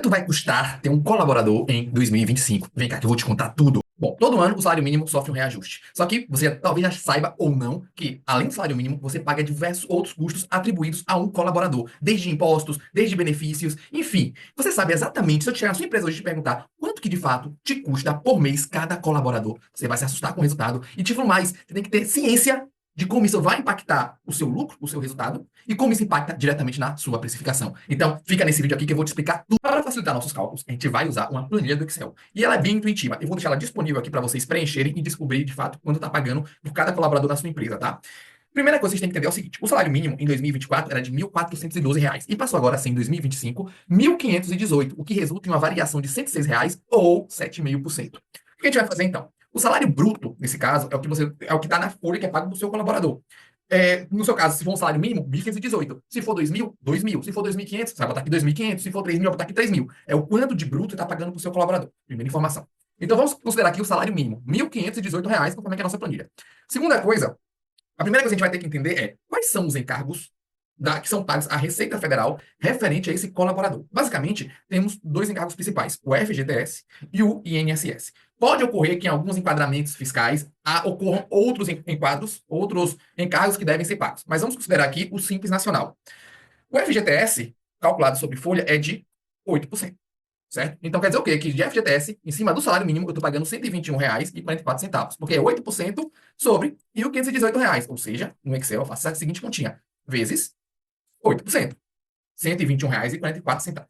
Quanto vai custar ter um colaborador em 2025? Vem cá que eu vou te contar tudo. Bom, todo ano o salário mínimo sofre um reajuste. Só que você talvez já saiba ou não que, além do salário mínimo, você paga diversos outros custos atribuídos a um colaborador, desde impostos, desde benefícios, enfim. Você sabe exatamente, se eu chegar na sua empresa hoje e te perguntar quanto que de fato te custa por mês cada colaborador, você vai se assustar com o resultado. E te falo mais, você tem que ter ciência de como isso vai impactar o seu lucro, o seu resultado, e como isso impacta diretamente na sua precificação. Então, fica nesse vídeo aqui que eu vou te explicar tudo. Para facilitar nossos cálculos, a gente vai usar uma planilha do Excel. E ela é bem intuitiva. Eu vou deixar ela disponível aqui para vocês preencherem e descobrir, de fato, quanto está pagando por cada colaborador na sua empresa, tá? Primeira coisa que vocês têm que entender é o seguinte: o salário mínimo em 2024 era de R$ 1.412 e passou agora a ser em 2025 R$ 1.518, o que resulta em uma variação de R$ 106 ou 7,5%. O que a gente vai fazer então? O salário bruto, nesse caso, é o que está na folha que é pago do seu colaborador. No seu caso, se for um salário mínimo, 1.518. Se for 2.000, 2.000. Se for 2.500, você vai botar aqui 2.500. Se for 3.000, vai botar aqui 3.000. É o quanto de bruto está pagando para o seu colaborador. Primeira informação. Então vamos considerar aqui o salário mínimo, R$ 1.518, conforme é a nossa planilha. Segunda coisa, a primeira coisa que a gente vai ter que entender é quais são os encargos que são pagos à Receita Federal referente a esse colaborador. Basicamente, temos dois encargos principais, o FGTS e o INSS. Pode ocorrer que em alguns enquadramentos fiscais ocorram outros enquadros, outros encargos que devem ser pagos. Mas vamos considerar aqui o Simples Nacional. O FGTS, calculado sobre folha, é de 8%. Certo? Então quer dizer o quê? Que de FGTS, em cima do salário mínimo, eu estou pagando R$ 121,44, porque é 8% sobre R$ 1.518. Ou seja, no Excel eu faço a seguinte continha, vezes 8%. R$ 121,44.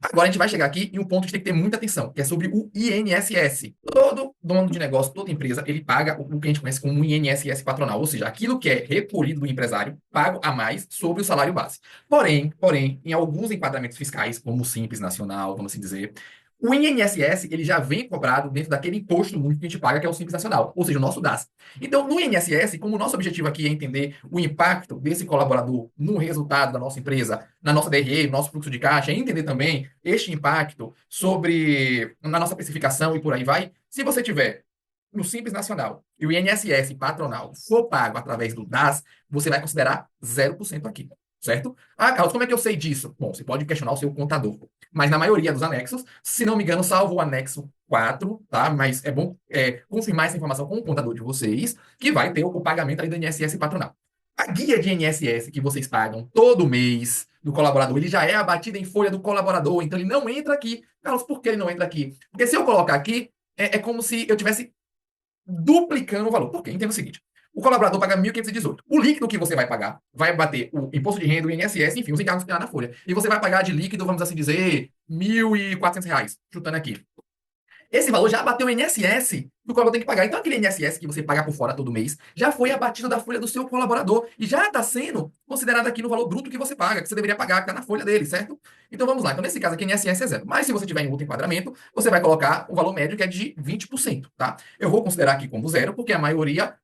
Agora a gente vai chegar aqui em um ponto que tem que ter muita atenção, que é sobre o INSS. Todo dono de negócio, toda empresa, ele paga o que a gente conhece como INSS patronal, ou seja, aquilo que é recolhido do empresário, pago a mais sobre o salário base. Porém, em alguns enquadramentos fiscais, como o Simples Nacional, vamos assim dizer, o INSS ele já vem cobrado dentro daquele imposto único que a gente paga, que é o Simples Nacional, ou seja, o nosso DAS. Então, no INSS, como o nosso objetivo aqui é entender o impacto desse colaborador no resultado da nossa empresa, na nossa DRE, no nosso fluxo de caixa, e entender também este impacto na nossa precificação e por aí vai, se você tiver no Simples Nacional e o INSS patronal for pago através do DAS, você vai considerar 0% aqui. Certo? Ah, Carlos, como é que eu sei disso? Bom, você pode questionar o seu contador. Mas na maioria dos anexos, se não me engano, salvo o anexo 4, tá? Mas é bom confirmar essa informação com o contador de vocês, que vai ter o pagamento ali do INSS patronal. A guia de INSS que vocês pagam todo mês do colaborador, ele já é abatido em folha do colaborador, então ele não entra aqui. Carlos, por que ele não entra aqui? Porque se eu colocar aqui, é como se eu tivesse duplicando o valor. Por quê? Entenda o seguinte. O colaborador paga 1.518. O líquido que você vai pagar vai bater o imposto de renda, o INSS, enfim, os encargos que tem lá na folha. E você vai pagar de líquido, vamos assim dizer, R$ 1.400, chutando aqui. Esse valor já bateu o INSS do qual eu tenho que pagar. Então, aquele INSS que você paga por fora todo mês já foi abatido da folha do seu colaborador e já está sendo considerado aqui no valor bruto que você paga, que você deveria pagar, que está na folha dele, certo? Então, vamos lá. Então, nesse caso aqui, INSS é zero. Mas se você tiver em outro enquadramento, você vai colocar o valor médio, que é de 20%, tá? Eu vou considerar aqui como zero, porque a maioria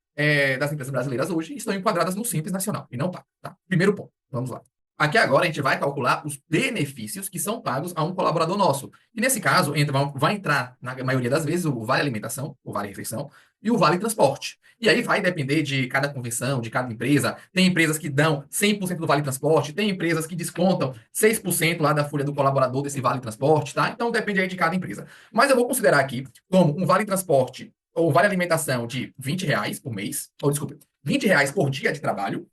das empresas brasileiras hoje estão enquadradas no Simples Nacional e não paga, tá? Primeiro ponto. Vamos lá. Aqui agora a gente vai calcular os benefícios que são pagos a um colaborador nosso. E nesse caso, vai entrar, na maioria das vezes, o Vale Alimentação, o Vale Refeição e o Vale Transporte. E aí vai depender de cada convenção, de cada empresa. Tem empresas que dão 100% do Vale Transporte, tem empresas que descontam 6% lá da folha do colaborador desse Vale Transporte, tá? Então depende aí de cada empresa. Mas eu vou considerar aqui como um Vale Transporte ou Vale Alimentação de R$ 20 por mês, ou desculpa, R$ 20 por dia de trabalho,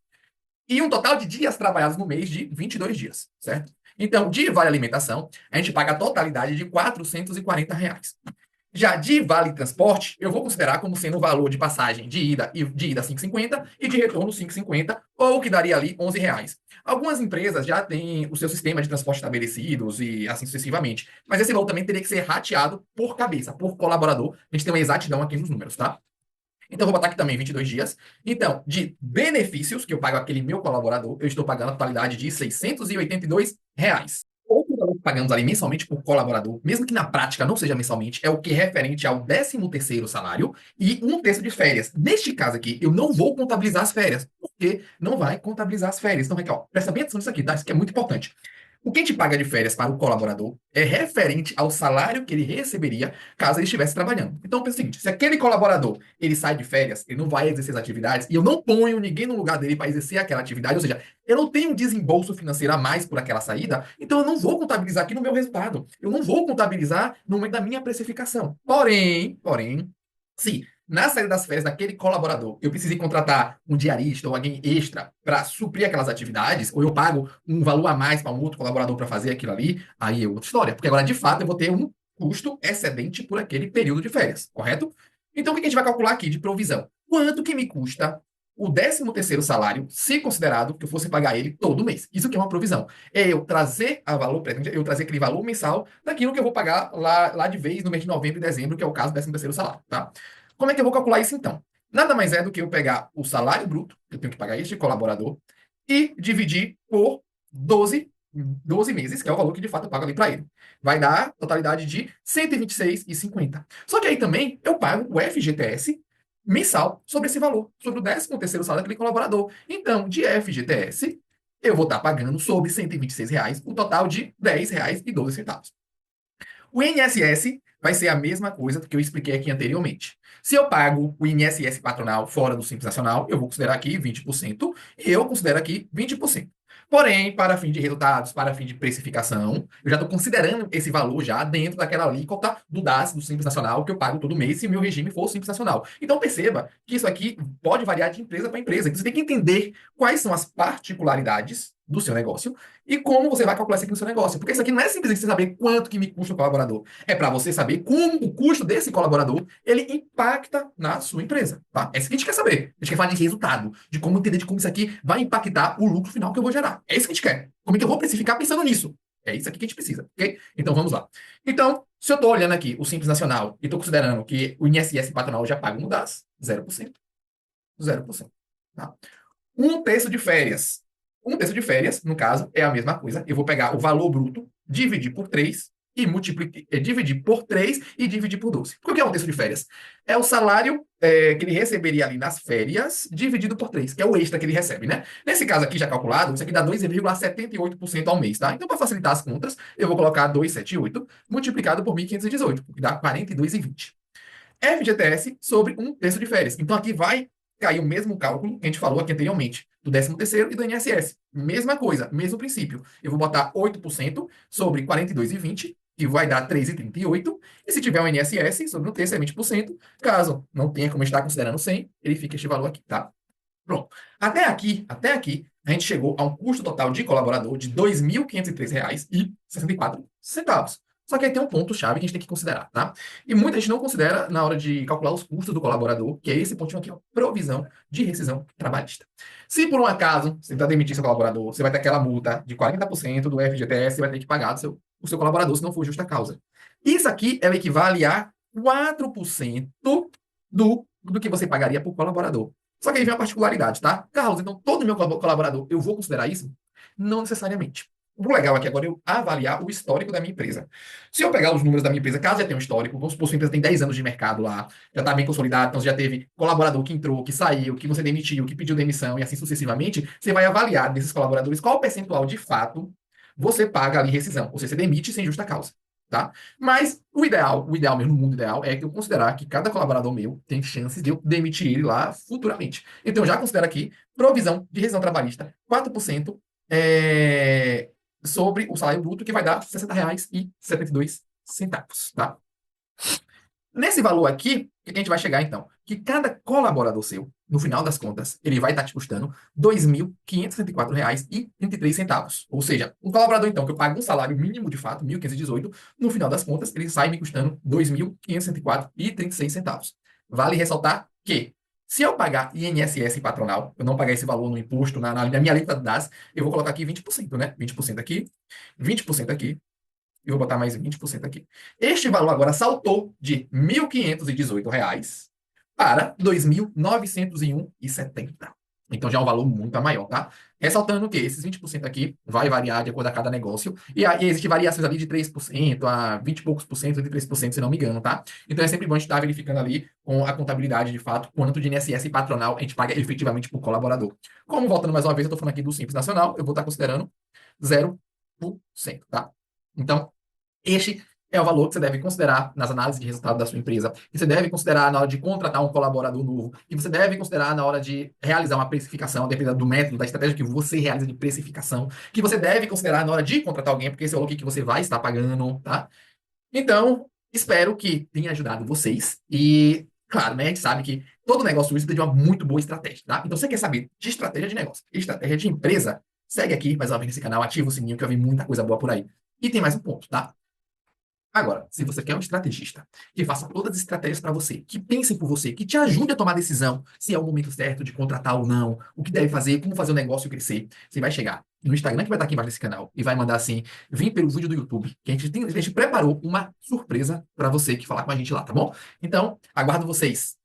e um total de dias trabalhados no mês de 22 dias, certo? Então, de Vale Alimentação, a gente paga a totalidade de R$ 440. Já de Vale Transporte, eu vou considerar como sendo o valor de passagem de ida R$ 5,50 e de retorno R$ 5,50, ou o que daria ali R$ 11. Algumas empresas já têm o seu sistema de transporte estabelecidos e assim sucessivamente, mas esse valor também teria que ser rateado por cabeça, por colaborador. A gente tem uma exatidão aqui nos números, tá? Então, eu vou botar aqui também 22 dias. Então, de benefícios que eu pago aquele meu colaborador, eu estou pagando a totalidade de R$ 682. Outro valor que pagamos ali mensalmente por colaborador, mesmo que na prática não seja mensalmente, é o que é referente ao 13º salário e um terço de férias. Neste caso aqui, eu não vou contabilizar as férias, porque não vai contabilizar as férias. Então, aqui, ó, presta bem atenção nisso aqui, tá? Isso aqui é muito importante. O que a gente paga de férias para o colaborador é referente ao salário que ele receberia caso ele estivesse trabalhando. Então, pensa o seguinte, se aquele colaborador, ele sai de férias, ele não vai exercer as atividades, e eu não ponho ninguém no lugar dele para exercer aquela atividade, ou seja, eu não tenho um desembolso financeiro a mais por aquela saída, então eu não vou contabilizar aqui no meu resultado. Eu não vou contabilizar no momento da minha precificação. Porém, se na saída das férias daquele colaborador eu precisei contratar um diarista ou alguém extra para suprir aquelas atividades, ou eu pago um valor a mais para um outro colaborador para fazer aquilo ali, aí é outra história. Porque agora, de fato, eu vou ter um custo excedente por aquele período de férias, correto? Então, o que a gente vai calcular aqui de provisão? Quanto que me custa o 13º salário, se considerado que eu fosse pagar ele todo mês? Isso que é uma provisão. É eu trazer a valor, eu trazer aquele valor mensal daquilo que eu vou pagar lá de vez no mês de novembro e dezembro, que é o caso do 13º salário, tá? Como é que eu vou calcular isso então? Nada mais é do que eu pegar o salário bruto, que eu tenho que pagar este colaborador, e dividir por 12 meses, que é o valor que de fato eu pago ali para ele. Vai dar totalidade de R$ 126,50. Só que aí também eu pago o FGTS mensal sobre esse valor, sobre o 13º salário daquele colaborador. Então, de FGTS, eu vou estar pagando sobre R$ 126 reais, o total de R$ 10,12. O INSS vai ser a mesma coisa que eu expliquei aqui anteriormente. Se eu pago o INSS patronal fora do Simples Nacional, eu vou considerar aqui 20% e eu considero aqui 20%. Porém, para fim de resultados, para fim de precificação, eu já estou considerando esse valor já dentro daquela alíquota do DAS, do Simples Nacional, que eu pago todo mês se o meu regime for Simples Nacional. Então, perceba que isso aqui pode variar de empresa para empresa. Então, você tem que entender quais são as particularidades do seu negócio e como você vai calcular isso aqui no seu negócio. Porque isso aqui não é simplesmente você saber quanto que me custa o colaborador. É para você saber como o custo desse colaborador ele impacta na sua empresa. Tá? É isso que a gente quer saber. A gente quer falar de resultado, de como entender de como isso aqui vai impactar o lucro final que eu vou gerar. É isso que a gente quer. Como é que eu vou precificar pensando nisso? É isso aqui que a gente precisa, ok? Então vamos lá. Então, se eu estou olhando aqui o Simples Nacional e estou considerando que o INSS patronal eu já pago no DAS, 0%. 0%. Tá? Um terço de férias. Um terço de férias, no caso, é a mesma coisa. Eu vou pegar o valor bruto, dividir por 3 e dividir por 3 e dividir por 12. O que é um terço de férias? É o salário que ele receberia ali nas férias, dividido por 3, que é o extra que ele recebe, né? Nesse caso aqui, já calculado, isso aqui dá 2,78% ao mês, tá? Então, para facilitar as contas, eu vou colocar 278 multiplicado por 1.518, que dá 42,20. FGTS sobre um terço de férias. Então, aqui vai cair o mesmo cálculo que a gente falou aqui anteriormente, do 13º e do INSS. Mesma coisa, mesmo princípio. Eu vou botar 8% sobre 42,20, que vai dar 3,38. E se tiver um INSS, sobre um terço é 20%. Caso não tenha como estar considerando 100, ele fica este valor aqui, tá? Pronto. Até aqui, a gente chegou a um custo total de colaborador de R$ 2.503,64. Só que aí tem um ponto-chave que a gente tem que considerar, tá? E muita gente não considera na hora de calcular os custos do colaborador, que é esse pontinho aqui, ó, provisão de rescisão trabalhista. Se por um acaso você vai demitir seu colaborador, você vai ter aquela multa de 40% do FGTS, você vai ter que pagar o seu colaborador se não for justa causa. Isso aqui é o equivale a 4% do que você pagaria por colaborador. Só que aí vem uma particularidade, tá? Carlos, então todo meu colaborador, eu vou considerar isso? Não necessariamente. O legal aqui agora é eu avaliar o histórico da minha empresa. Se eu pegar os números da minha empresa, caso já tenha um histórico, vamos supor que sua empresa tem 10 anos de mercado lá, já está bem consolidado, então você já teve colaborador que entrou, que saiu, que você demitiu, que pediu demissão e assim sucessivamente, você vai avaliar desses colaboradores qual percentual de fato você paga ali rescisão, ou seja, você demite sem justa causa. Tá? Mas o ideal mesmo, o mundo ideal, é que eu considerar que cada colaborador meu tem chances de eu demitir ele lá futuramente. Então, eu já considero aqui provisão de rescisão trabalhista, 4% sobre o salário bruto, que vai dar R$ 60,72, tá? Nesse valor aqui, o que a gente vai chegar então? Que cada colaborador seu, no final das contas, ele vai estar te custando R$ 2.564,33. Ou seja, um colaborador então que eu pago um salário mínimo de fato, 1.518, no final das contas, ele sai me custando R$ 2.564,36. Vale ressaltar que se eu pagar INSS patronal, eu não pagar esse valor no imposto, na minha alíquota do DAS, eu vou colocar aqui 20%, né? 20% aqui, 20% aqui, e vou botar mais 20% aqui. Este valor agora saltou de R$ 1.518 para R$ 2.901,70. Então já é um valor muito maior, tá? Ressaltando que esses 20% aqui vai variar de acordo a cada negócio. E aí existe variações ali de 3% a 20 e poucos por cento, de 3%, se não me engano, tá? Então é sempre bom a gente estar verificando ali com a contabilidade de fato quanto de INSS patronal a gente paga efetivamente por colaborador. Como voltando mais uma vez, eu estou falando aqui do Simples Nacional, eu vou estar considerando 0%. tá? Então, este é o valor que você deve considerar nas análises de resultado da sua empresa, que você deve considerar na hora de contratar um colaborador novo, que você deve considerar na hora de realizar uma precificação, dependendo do método, da estratégia que você realiza de precificação, que você deve considerar na hora de contratar alguém, porque esse é o valor que você vai estar pagando, tá? Então, espero que tenha ajudado vocês. E, claro, né, a gente sabe que todo negócio precisa de uma muito boa estratégia, tá? Então, se você quer saber de estratégia de negócio, estratégia de empresa, segue aqui mais uma vez nesse canal, ativa o sininho que vai vir muita coisa boa por aí. E tem mais um ponto, tá? Agora, se você quer um estrategista que faça todas as estratégias para você, que pense por você, que te ajude a tomar decisão se é o momento certo de contratar ou não, o que deve fazer, como fazer o negócio crescer, você vai chegar no Instagram que vai estar aqui embaixo desse canal e vai mandar assim, vim pelo vídeo do YouTube, que a gente preparou uma surpresa para você que falar com a gente lá, tá bom? Então, aguardo vocês.